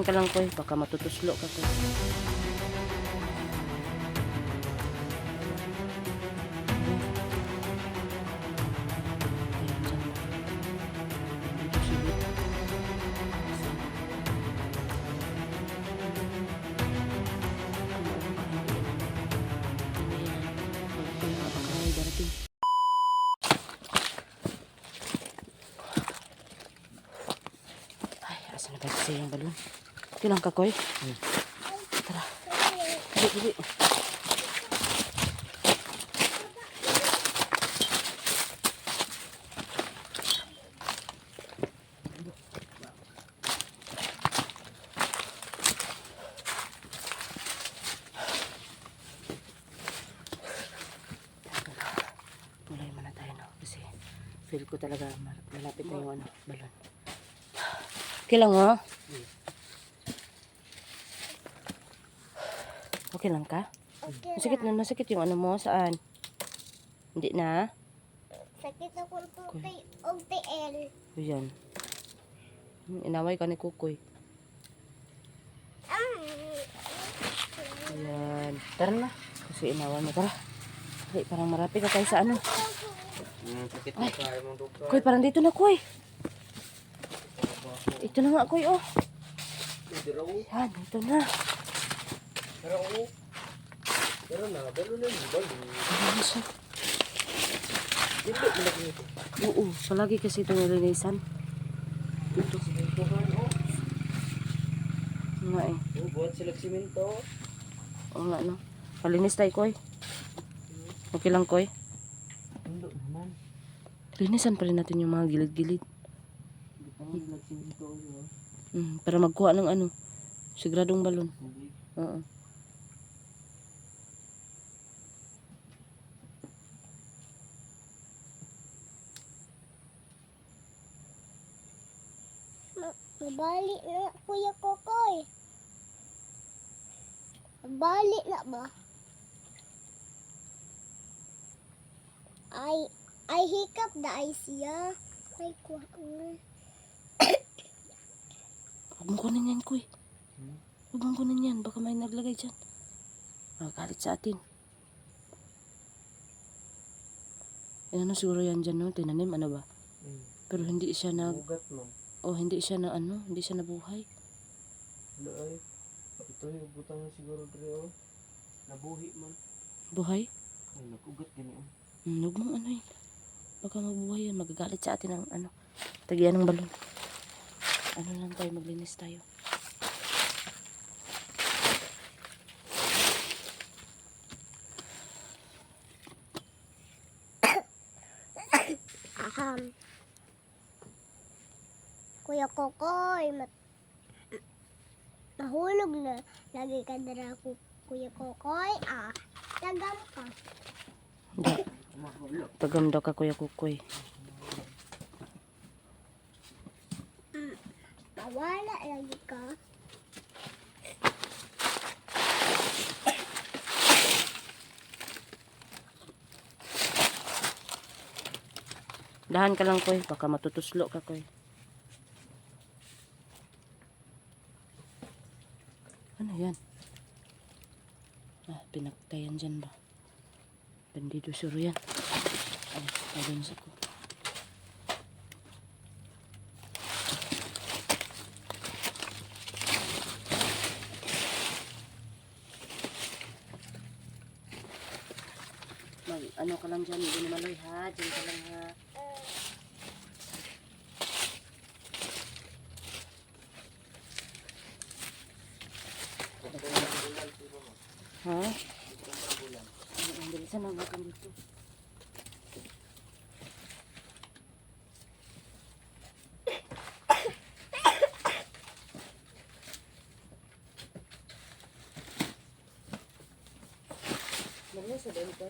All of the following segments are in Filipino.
ka lang koy, baka matutuslo ka koy. Ay, asa na ba kasi yung balon? Kilang ka koy? Tara. Dili. Mulay muna tayo no kasi feel ko talaga malapit na yung balon. Kilang mo? Okay lang ka? Okay Masakit na, masakit yung mo, saan? Hindi na? Sakit ako ng TL. Ayan. Inaway ka ni Kukoy. Ayan. Tara na. Kasi inaway mo. Tara. Ay, parang marapi ka tayo sa ano. Ay, Koy, parang dito na, Koy. Ito na nga, Koy, oh. Yan, ito na. Ano siya? Oo, palagi kasi ito nilinisan. Dito. Nga eh. Buat sila simento. Oo nga, no. Palinis tayo, Koy. Okay lang, Koy. Hindi naman. Linisan pa rin natin yung mga gilid-gilid. Hindi pa nga nagsimento. Para magkuha ng ano, sigradong balon. Oo. Mabalik na, Kuya Kokoy. Mabalik na ba? Ay hikap na ay siya. Ay kuha nga. Huwag mong kunin yan, Koy. Huwag mong kunin yan. Baka may naglagay dyan. Magalit sa atin. Ano siguro yan dyan, no? Tinanim, ano ba? Pero hindi siya Ugat man. hindi siya na ano, hindi siya nabuhay. Wala ay. Ito yung butang na siguro dre oh. Nabuhi man. Buhay? Ay, nagugat gani oh. Huwag mong ano yun. Baka mabuhay yan. Magagalit sa atin ang ano. Tagyan ng balon. Ano lang tayo, maglinis tayo. Kuya Kokoy, nahulog na. Lagi ka na ako, Kuya Kokoy. Tagam ka. Hindi. Tagam daw ka, Kuya Kukoy. Wala lagi ka. Dahan ka lang, Koy. Baka matutuslo ka, Koy. Ano yan? Pinaktayan dyan ba? Bandido suro yan. Ay, pagans ako. Ano ka lang dyan, hindi naman ha. Dyan ka lang ha. Ha? Ang bilisan na makan dito. Mariya sa doon ko.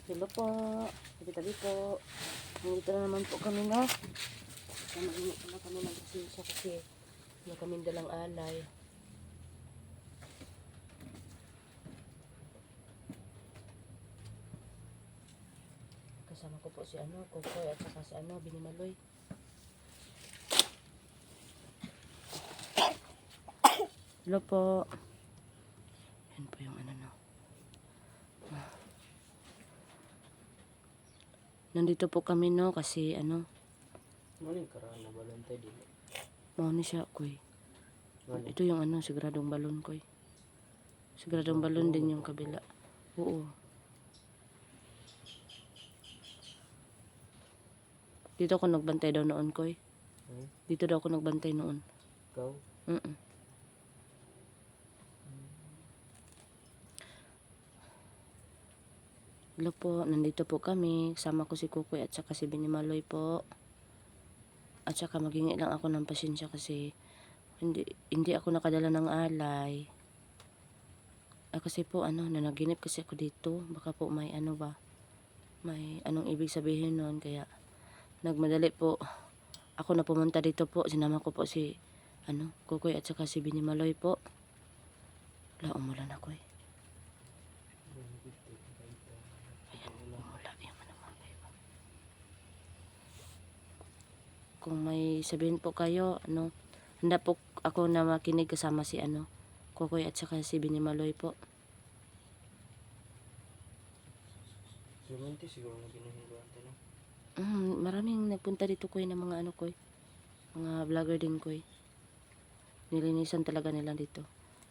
Hello po. Tabi-tabi po. Nandito na naman po kami na. Maginit na kami ng pasensya kasi wala kami dalang alay. Kasama ko po si Kokoy at saka si Binimaloy. Hello po. Yan po yung Nandito po kami kasi Maling karaan na balantay din. mau ni siya koy. Ano? Ito yung sigradong balon koy. Sigradong balon din yung kabila. Oo. Dito ako nagbantay daw noon koy. Dito daw ako nagbantay noon. Ikaw? Hello po, nandito po kami. Kasama ko si Kukoy at saka si Binimaloy po. At saka maghingi lang ako ng pasensya kasi hindi ako nakadala ng alay. Kasi po nanaginip kasi ako dito. Baka po may may anong ibig sabihin nun. Kaya nagmadali po. Ako na pumunta dito po. Sinama ko po si Kukoy at saka si Binimaloy po. Wala, umulan ako eh. Kung may sabihin po kayo, handa po ako na makinig kasama si Kukoy at saka si Binimaloy po. Sumanti siguro na ginahiruan tayo. Maraming nagpunta dito koy ng mga koy. Mga vlogger din koy. Nilinisan talaga nila dito.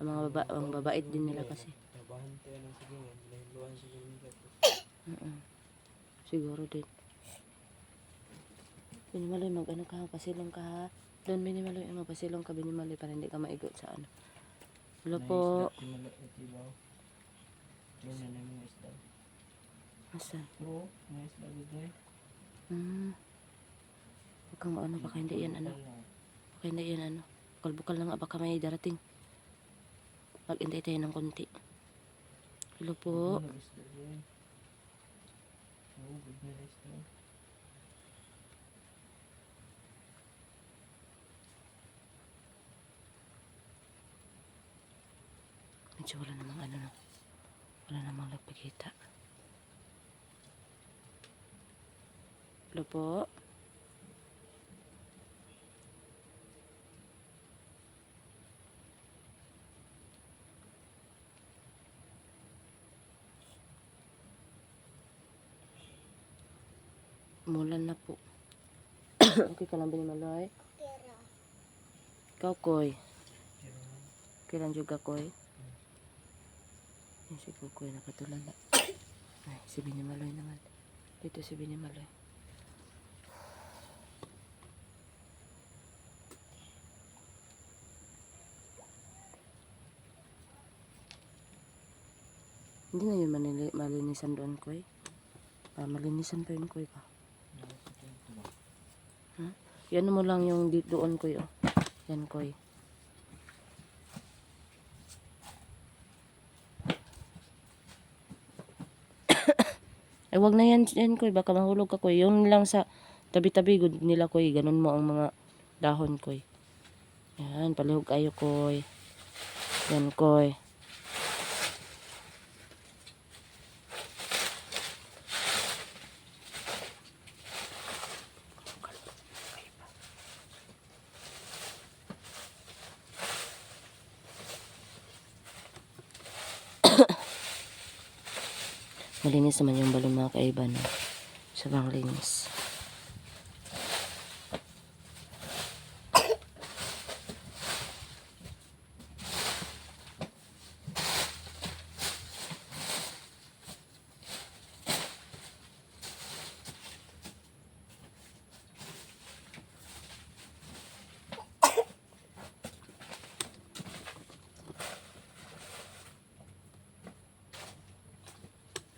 Ang babait din nila kasi. Nabahan tayo ng sige nga. Ginahiruan siguro nila. Siguro din. Binimaloy ka, pasilong ka ha. Doon Binimaloy, pasilong ka Binimaloy para hindi ka maigot sa Hello po. Yan na yung isda. Asan? Oo, may isda dito eh. Huwag kang baka hindi yan baka hindi yan bukal-bukal na nga, baka may darating. Pag-intay tayo ng konti. Hello po. Oo, good na isda. Medyo wala namang wala namang nagpakita. Hello po. Umulan na po. Okay ka lang Binimaloy? Pero, Ikaw koy. Kailan juga koy? Yung si Kukoy nakatulala. Ay, si Binimaloy naman. Dito si Binimaloy. Hindi na yun malinisan doon, Koy. Malinisan pa yun, Koy ka. Ha? Yan mo lang yung doon, Koy. Oh. Yan, Koy. Ay, wag na yan, Koy. Baka mahulog ka, Koy. Yung lang sa tabi-tabi good nila, Koy. Ganun mo ang mga dahon, Koy. Yan, palihog kayo, Koy. Yan, Koy. Malinis naman yung balon mga kaiba, no? Sobrang linis.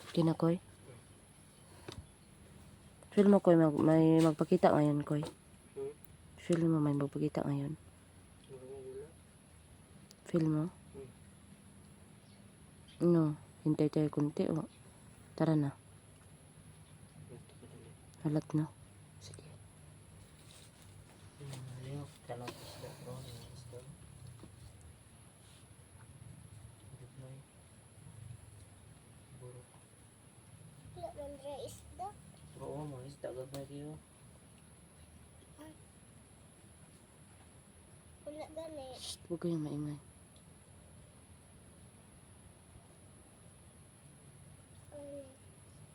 Kinakoy? Feel mo, Koy, may magpakita ngayon, Koy. Feel mo may magpakita ngayon. Feel mo? No, hintay tayo kunti, oh. Tara na. Halat na. Sige. Liyok, tanong isda bro. Isda. Gagmay. Buro. Wala man dira isda. Bro, mga isda gagmay kayo. Wala gani. Shh, huwag kayong maingay.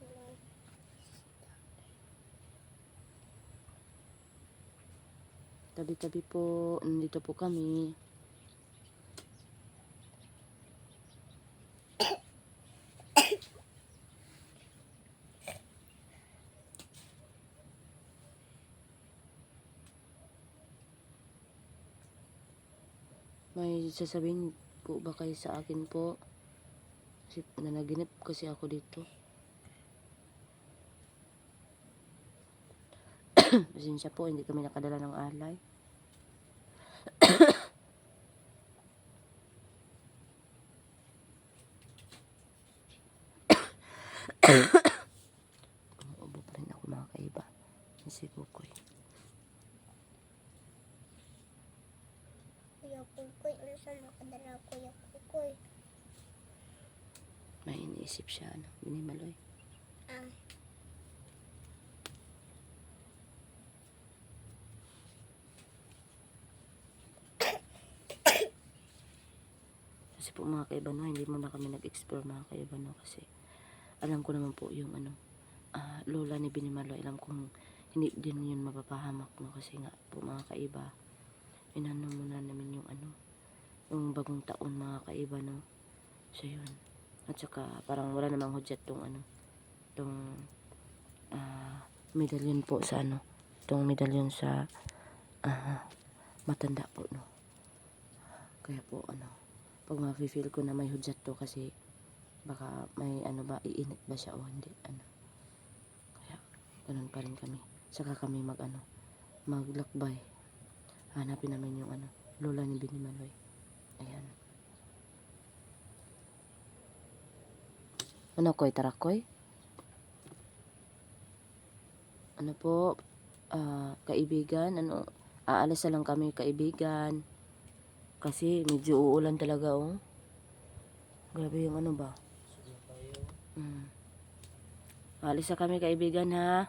Wala. Tabi-tabi po. Nandito po kami. May sasabihin po ba kayo sa akin po? Kasi nanaginip kasi ako dito. Pasensya po, hindi kami nakadala ng alay. Umuubo pa rin ako mga kaiba. Si Kukoy. Kuya Kukoy. Ano sa nakadala Kuya Kukoy? May iniisip siya, ano, Binimaloy. Ah. Kasi po mga kaibano, hindi mo na kami nag-explore mga kaibano kasi alam ko naman po yung ano, lola ni Binimaloy. Alam kong hindi din yun mapapahamak, no, kasi nga po mga kaiba, inano muna namin yung ano, yung bagong taon mga kaiba, no. So yun. At saka parang wala namang hudyat tong ano, tong medalyon po sa ano, tong medalyon sa matanda po, no. Kaya po ano, pag ma-feel ko na may hudyat to kasi baka may ano ba, iinit ba siya o hindi, ano. Kaya ganun pa rin kami. Saka kami maglakbay. Hanapin namin yung ano, lola ni Binimaloy. Ayan. Ano koy, tarakoy? Ano po, kaibigan, ano, aalis na lang kami kaibigan. Kasi medyo uulan talaga, oh. Grabe yung ano ba. Sige tayo. Aalis na kami kaibigan, ha.